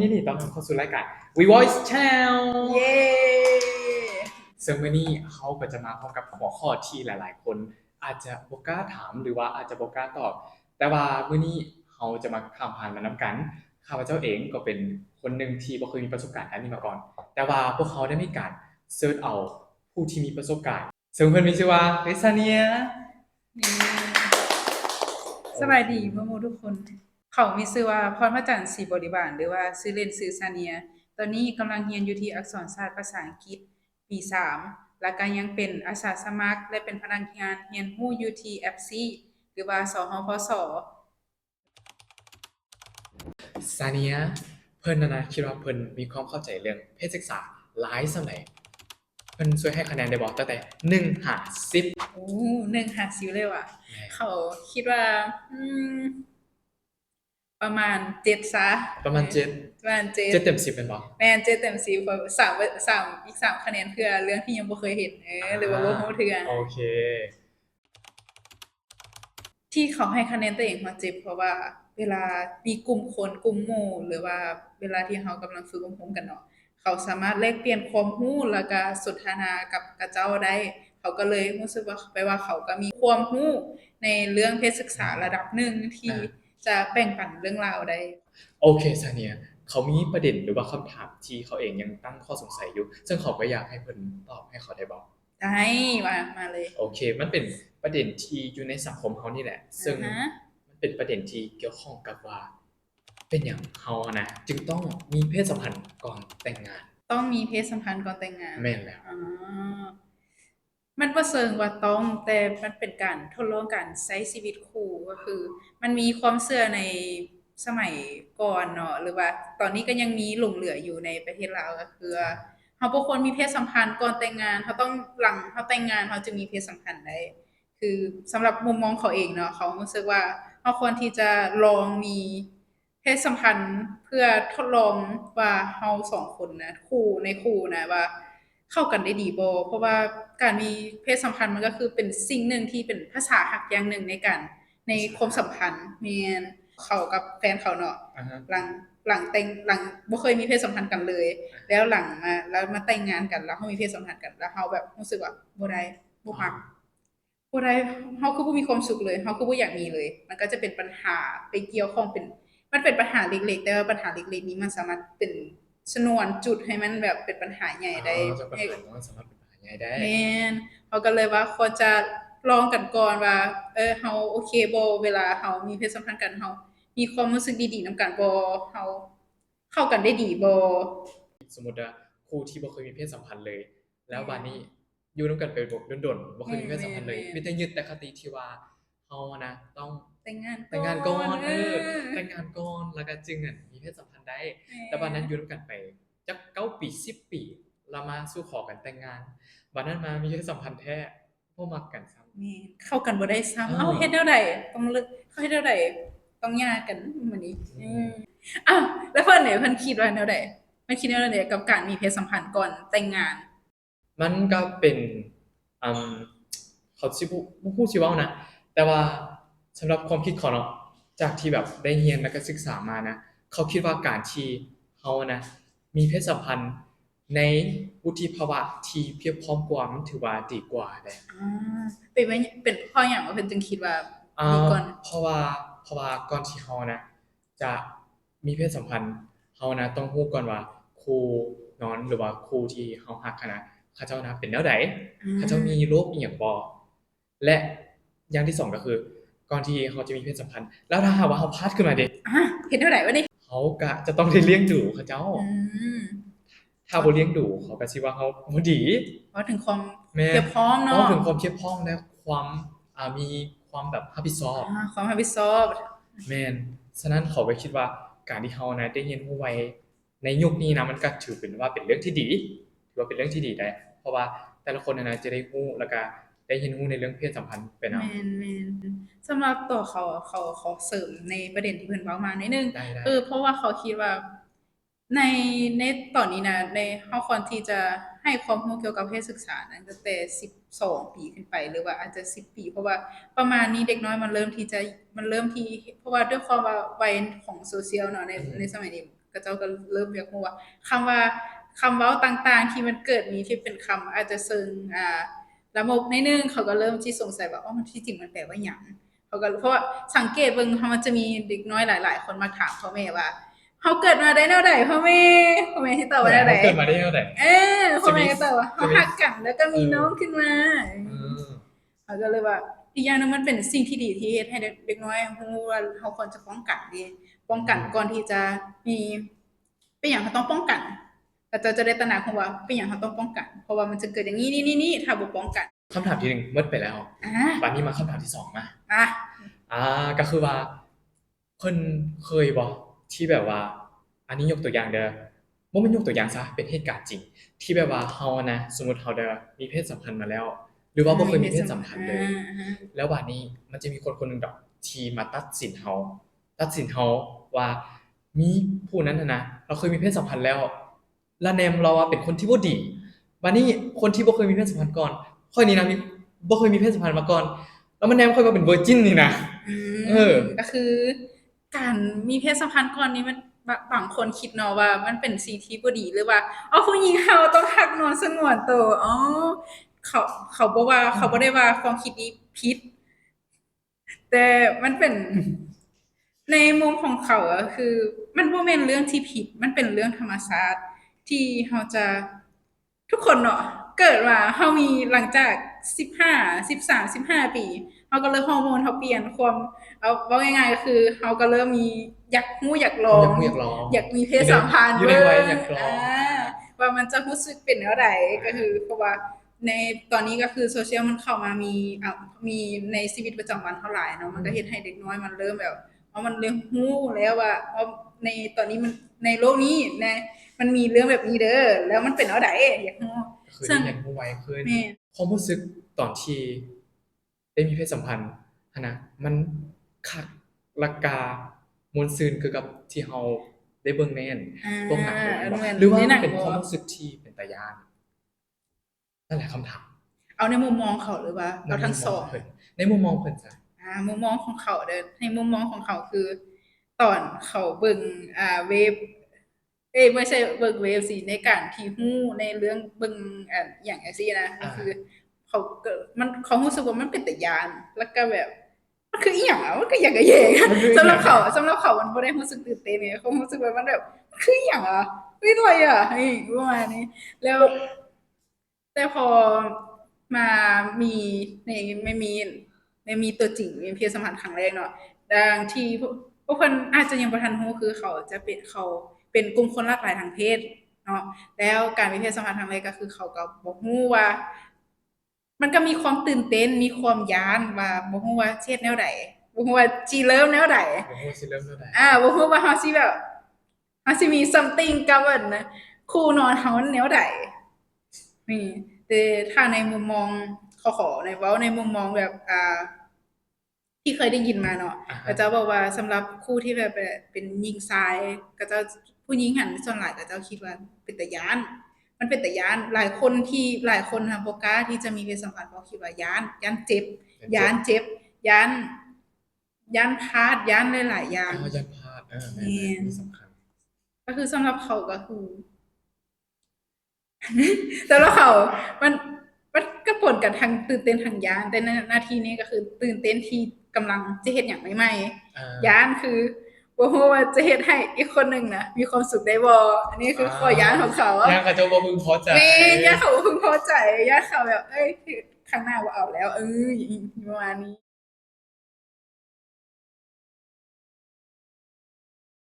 ยินดีต้อนรับเข้าสู่รายการ We Voice Channel เย้ซึ่งวันนี้เขาก็จะมาพร้อมกับหัวข้อที่หลายๆคนอาจจะบ่กล้าถามหรือว่าอาจจะบ่กล้าตอบแต่ว่ามื้อนี้เขาจะมาข้ามผ่านมานำกันข้าพเจ้าเองก็เป็นคนหนึ่งที่บ่เคยมีประสบการณ์อันนี้มาก่อนแต่ว่าพวกเขาได้มีการเสิร์ชเอาผู้ที่มีประสบการณ์ซึ่งเพิ่นมีชื่อว่าลิซาเนียสบายดีพ่อโมทุกคน เขามีชื่อว่าพรพระจันทร์ศรีบริบาลหรือว่าชื่อเล่นชื่อซาเนีย ตอนนี้กำลังเรียนอยู่ที่อักษรศาสตร์ภาษาอังกฤษปี 3 และก็ยังเป็นอาสาสมัครและเป็นพนักงานเรียนรู้อยู่ที่ FC หรือว่าสหพส.ซาเนียเพิ่นนะคิดว่าเพิ่นมีความเข้าใจเรื่องเพศศึกษาหลายส่ำใดเพิ่นช่วยให้คะแนนได้บ่ตั้งแต่1หา10โอ้1-10เลยว่ะเขาคิดว่าประมาณ7ซะประมาณ7 ประมาณ7 7เต็ม10แม่นบ่แม่น7เต็ม10เพราะ3อีก3คะแนนเพื่อเรื่องที่ยังบ่เคยเห็นหรือว่าบ่รู้เทื่อโอเคที่เขาให้คะแนนตัวเองว่า7เพราะว่าเวลามีกลุ่มคนกลุ่มหมู่หรือว่าเวลาที่เรากำลังฝึกอบรมกันเนาะเขาสามารถแลกเปลี่ยนความรู้แล้วก็สนทนากับเจ้าได้เขาก็เลยรู้สึกว่าเขาก็มีความรู้ในเรื่องเพศศึกษาระดับหนึ่งที่จะแบ่งปันเรื่องราวได้โอเคซาเนียเขามีประเด็นหรือว่าคำถามที่เขาเองยังตั้งข้อสงสัยอยู่ซึ่งเขาก็อยากให้เพิ่นตอบให้เขาได้บ่ได้มาเลยโอเคมันเป็นประเด็นที่อยู่ในสังคมเฮานี่แหละซึ่งมันเป็นประเด็นที่เกี่ยวข้องกับว่าเป็นหยังเฮานะจึงต้องมีเพศสัมพันธ์ก่อนแต่งงานต้องมีเพศสัมพันธ์ก่อนแต่งงานแม่นแล้วมันบ่เชิงว่าต้องแต่มันเป็นการทดลองการใช้ชีวิตคู่ก็คือมันมีความเชื่อในสมัยก่อนเนาะหรือว่าตอนนี้ก็ยังมีหลงเหลืออยู่ในประเทศลาวก็คือเฮาบ่ควรมีเพศสัมพันธ์ก่อนแต่งงานเฮาต้องหลังเฮาแต่งงานเฮาจึงมีเพศสัมพันธ์ได้คือสำหรับมุมมองเขาเองเนาะเขารู้สึกว่าเฮาควรที่จะลองมีเพศสัมพันธ์เพื่อทดลองว่าเฮา2คนนะคู่นะว่าเข้ากันได้ดีบ่เพราะว่าการมีเพศสัมพันธ์มันก็คือเป็นสิ่งหนึ่งที่เป็นภาษารักอย่างหนึ่งในความสัมพันธ์แม่นเขากับแฟนเขาเนาะหลังแต่งหลังบ่เคยมีเพศสัมพันธ์กันเลยแล้วหลังมาแต่งงานกันแล้วเฮามีเพศสัมพันธ์กันแล้วเฮาแบบรู้สึกว่าบ่ได้บ่มักบ่ได้เฮาคือบ่มีความสุขเลยเฮาคือบ่อยากมีเลยมันก็จะเป็นปัญหาไปเกี่ยวข้องเป็นมันเป็นปัญหาเล็กๆแต่ว่าปัญหาเล็กๆนี้มันสามารถเป็นชนวนจุดให้มันแบบเป็นปัญหาใหญ่ได้มันสามารถเป็นปัญหาใหญ่ได้แม่นเฮาก็เลยว่าควรจะลองกันก่อนว่าเฮาโอเคบ่เวลาเฮามีเพศสัมพันธ์กันเฮามีความรู้สึกดีๆนำกันบ่เฮาเข้ากันได้ดีบ่สมมุติว่าคู่ที่บ่เคยมีเพศสัมพันธ์เลยแล้วบัดนี้อยู่นำกันไปดนๆบ่เคยมีเพศสัมพันธ์เลยมีแต่ยึดแต่คติที่ว่าเฮานะต้องแต่งงานก่อนแต่งงานก่อนแล้วก็จึงมีเพศสัมพันธ์ได้แต่บัดนั้นอยู่นำกันไปจัก9ปี10ปีแล้วมาสู่ขอกันแต่งงานบัดนั้นมามีเพศสัมพันธ์แท้บ่มักกันซ้ำแม่นเข้ากันบ่ได้ซ้ำเอ้าเฮ็ดแนวใดต้องเลิกเขาเฮ็ดแนวใดต้องหย่ากันบัดนี้อ้าวแล้วเพิ่นนี่เพิ่นคิดว่าแนวใดมันคิดแนวใดกับการมีเพศสัมพันธ์ก่อนแต่งงานมันก็เป็นอืมเขาสิบ่ฮู้สิเว้านะแต่ว่าสำหรับความคิดเขาเนาะจากที่แบบได้เรียนแล้วก็ศึกษามานะเขาคิดว่าการที่เฮานะมีเพศสัมพันธ์ในวุฒิภาวะที่เพียบพร้อมกว่ามันถือว่าดีกว่าเดะเป็นเพราะหยังว่าเพิ่นจึงคิดว่าดีก่อนเพราะว่าก่อนที่เฮานะจะมีเพศสัมพันธ์เฮานะต้องรู้ก่อนว่าคู่นอนหรือว่าคู่ที่เฮารักนะเขาเจ้านะเป็นแนวใดเขาเจ้ามีโรคอิหยังบ่และอย่างที่2ก็คือก่อนที่เขาจะมีเพศสัมพันธ์แล้วถ้าหากว่าเขาพลาดขึ้นมาเดะเฮ็ดแนวใดวะนี่เขาก็จะต้องได้เลี้ยงดูเขาเจ้าถ้าบ่เลี้ยงดูเขาก็สิว่าเขาบ่ดีเพราะถึงความเพียบพร้อมเนาะเพราะถึงความเพียบพร้อมและความมีความแบบรับผิดชอบความรับผิดชอบแม่นฉะนั้นเขาก็คิดว่าการที่เฮานะได้เรียนรู้ไว้ในยุคนี้นะมันก็ถือเป็นว่าเป็นเรื่องที่ดีถือว่าเป็นเรื่องที่ดีได้เพราะว่าแต่ละคนนะจะได้รู้แล้วก็ได้เรียนรู้ในเรื่องเพศสัมพันธ์ไปนำแม่นๆสำหรับตัวเขาขอเสริมในประเด็นที่เพิ่นเว้ามานิดนึงเพราะว่าเขาคิดว่าในตอนนี้นะในเฮาควรที่จะให้ความรู้เกี่ยวกับเพศศึกษานั้นตั้งแต่12ปีขึ้นไปหรือว่าอาจจะ10ปีเพราะว่าประมาณนี้เด็กน้อยมันเริ่มที่เพราะว่าด้วยความว่าวัยของโซเชียลเนาะในสมัยนี้ก็ เขาเจ้าก็เริ่มอยากรู้ว่าคำว่าคำเว้าต่างๆที่มันเกิดมีที่เป็นคำอาจจะเชิงละมกนิดนึงเขาก็เริ่มที่สงสัยว่าอ๋อมันที่จริงมันแปลว่าหยังเขาก็เพราะว่าสังเกตเบิ่งมันจะมีเด็กน้อยหลายๆคนมาถามพ่อแม่ว่าเขาเกิดมาได้แนวใดพ่อแม่ที่ตอบว่าแนวใด เกิดมาได้เท่าไหร่พ่อแม่ก็ตอบว่าเขาหักกันแล้วก็มีน้องขึ้นมา อืม เขาก็เลยว่าอีกอย่างหนึงมันเป็นสิ่งที่ดีที่เฮ็ดให้เด็กน้อยรู้ว่าเขาควรจะป้องกันดีป้องกันก่อนที่จะมีเป็นหยังเขาต้องป้องกันแต่จะได้ตระหนักว่าเป็นหยังเขาต้องป้องกัน เพราะว่ามันจะเกิดอย่างนี้ถ้าบ่ป้องกันคำถามที่หนึ่งหมดไปแล้ว อ่า วันนี้มาคำถามที่สองมา อ่ะ ก็คือว่าเพิ่นเคยบ่ที่แบบว่า อันนี้ยกตัวอย่างเด้อบ่แม่นยกตัวอย่างซะเป็นเหตุการณ์จริง ที่แบบว่าเฮานะสมมุติเฮาเด้อมีเพศสัมพันธ์มาแล้ว หรือว่าบ่เคยมีเพศสัมพันธ์เลย แล้วบัดนี้มันจะมีคนคนหนึงดอกที่มาตัดสินเฮาว่ามีผู้นั้นน่ะนะเราเคยมีเพศสัมพันธ์แล้วแล้วแนมเราว่าเป็นคนที่บ่ดีบัดนี้คนที่บ่เคยมีเพศสัมพันธ์ก่อนค่อยนี่นะมีบ่เคยมีเพศสัมพันธ์มาก่อนแล้วมันแนมค่อยว่าเป็นเวอร์จินนี่นะก็คือการมีเพศสัมพันธ์ก่อนนี้มันบางคนคิดเนาะว่ามันเป็นสิ่งที่บ่ดีหรือว่าผู้หญิงเฮาต้องรักนวลสงวนตัวเขาบ่ว่าเขาบ่ได้ว่าความคิดนี้ผิดแต่มันเป็น ในมุมของเขาก็คือมันบ่แม่นเรื่องที่ผิดมันเป็นเรื่องธรรมชาติที่เฮาจะทุกคนเนาะเกิดว่าเฮามีหลังจาก15 13 15ปีเฮาก็เริ่มฮอร์โมนเฮาเปลี่ยนความเอาเว้าง่ายๆก็คือเฮาก็เริ่มมีอยากรู้อยากลองอยากมีเพศสัมพันธ์อยู่ในวัยอยากลองว่ามันจะรู้สึกเป็นแนวใดก็คือเพราะว่าในตอนนี้ก็คือโซเชียลมันเข้ามามีในชีวิตประจำวันเท่าหลายเนาะมันก็เฮ็ดให้เด็กน้อยมันเริ่มแบบมันเริ่มรู้แล้วว่าในตอนนี้มันในโลกนี้มันมีเรื่องแบบนี้เด้อแล้วมันเป็นแนวใดอยากรู้คืออยากรู้ไวขึ้นความรู้สึกตอนที่ได้มีเพศสัมพันธ์หั่นน่ะมันคักละกามวลซืนคือกับที่เฮาได้เบิ่งในพวกหนังหรือว่ามันเป็นความรู้สึกที่เป็นตาย้านนั่นแหละคำถามเอาในมุมมองเขาหรือว่าเอาทั้งสองในมุมมองเพิ่นจ้ะมุมมองของเขาเด้อในมุมมองของเขาคือตอนเขาเบิ่งเวฟไม่ใช่เบิ่งเวฟสิในการที่ฮู้ในเรื่องเบิ่งอย่างจังซี่นะก็คือเขารู้สึกว่ามันเป็นตาย้านแล้วก็แบบมันคืออีหยังมันก็อย่างกะแยงสำหรับเขามันบ่ได้รู้สึกตื่นเต้นไงเขารู้สึกว่ามันแบบคืออีหยังเฮ้ยอะไรประมาณนี้แล้วแต่พอมามีไม่มีตัวจริงมีเพศสัมพันธ์ครั้งแรกเนาะดังที่พวกเพิ่นอาจจะยังบ่ทันรู้คือเขาเป็นกลุ่มคนหลากหลายทางเพศเนาะแล้วการมีเพศสัมพันธ์ครั้งแรกก็คือเขาก็บ่รู้ว่ามันก็มีความตื่นเต้นมีความย้านว่าบ่รู้ว่าเฮ็ดแนวใดบ่รู้ว่าสิเริ่มแนวใดบ่รู้สิเริ่มแนวใดบ่รู้ว่าเฮาสิแบบเฮาสิมี something กับคู่นอนเฮาแนวใดนี่แต่ถ้าในมุมมองขอในเว้าในมุมมองแบบที่เคยได้ยินมาเนาะก็จะบอกว่าสำหรับคู่ที่แบบเป็นหญิงชายก็จะผู้หญิงหันส่วนหลายก็จะคิดว่าเป็นตาย้านมันเป็นตาย้านหลายคนค่ะบ่กล้าที่จะมีเพศสัมพันธ์เพราะคิดว่าย้านเจ็บย้านพลาดย้านหลายๆอย่างย้านพลาดแม่นสำคัญก็คือสำหรับเขาก็คือแต่แล้วเขามันก็ผลกับทางตื่นเต้นทางย้านแต่หน้าที่นี้ก็คือตื่นเต้นที่กำลังจะเฮ็ดหยังใหม่ๆย้านคือบ่ฮู้ว่าจะเฮ็ดให้อีกคนนึงนะมีความสุขได้บ่อันนี้คือข้อย้านของเขาย้านเขาจะบ่พึงพอใจย้านเขาบ่พึงพอใจย้านเขาแบบข้างหน้าบ่เอาแล้วประมาณนี้